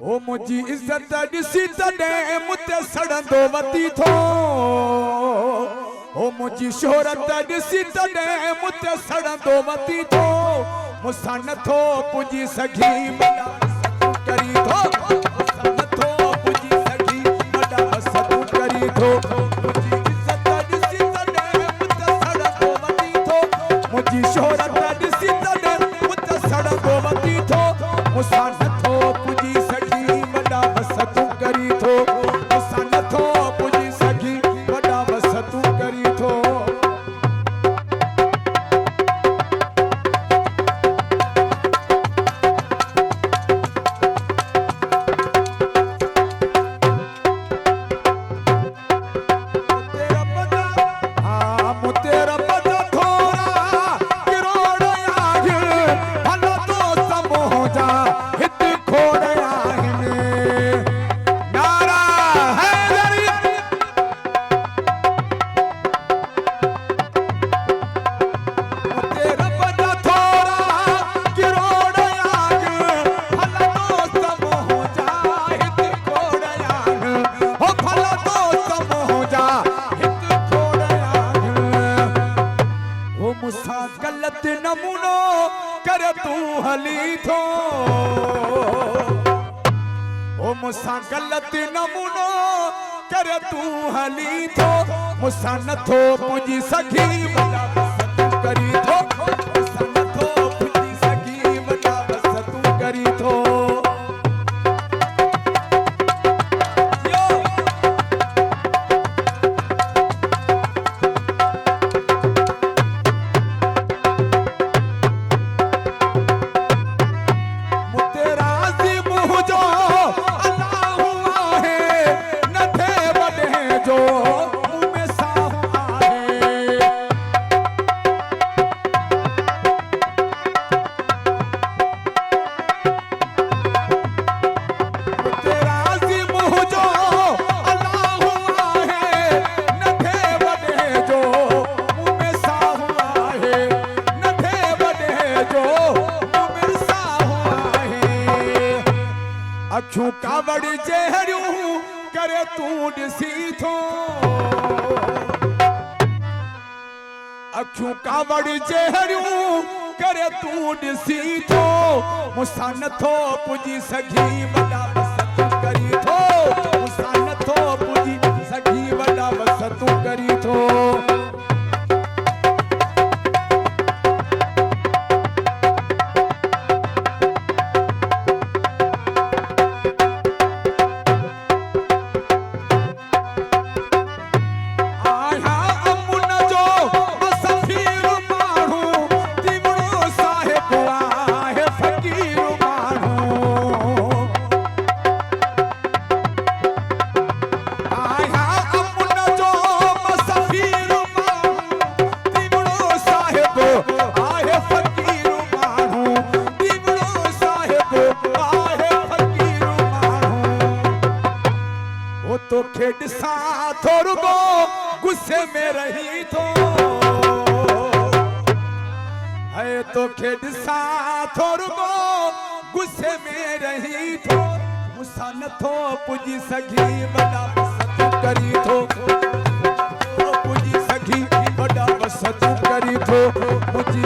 ओ मुझी इज्जत ॾिसी तॾहिं मुते सड़ंदो वती थो। ओ मुझी शोहरत ॾिसी तॾहिं मुते सड़ंदो वती थो। मूंसां नथो पुॼी सघी वॾा करी थो। मूंसां नथो पुॼी सघी वॾा सतू करी थो। मुझी इज्जत ॾिसी तॾहिं मुते सड़ंदो वती थो। मुझी शोहरत ॾिसी तॾहिं मुते सड़ंदो वती थो। मूंसां नथो पुॼी सघी वॾा सतू करी थो। मूंसां नथो पुॼी सघी वॾा सतू करी थो। गलत नमूनो कर तू हली थो। ओ मूंसां गलत नमूनो कर तू हली थो। मूंसां नथो पुॼी सघी वॾा सतू करी थो। मूंसां नथो पुॼी सघी वॾा सतू करी थो। अखियूं कावड़ जहरियूं करे तू ॾिसी थो। अखियूं कावड़ जहरियूं करे तू ॾिसी थो। मूंसां नथो पुॼी सघी वॾा सतू करी थो। मूंसां नथो पुॼी सघी वॾा सतू करी थो। तो खेड सा थोरो गुस्से में रही थो। है तो खेड सा थोरो गुस्से में रही थो। मूंसां नथो पुॼी सघी वॾा सतू करी थो। पुॼी सघी वॾा सतू करी थो। मुझी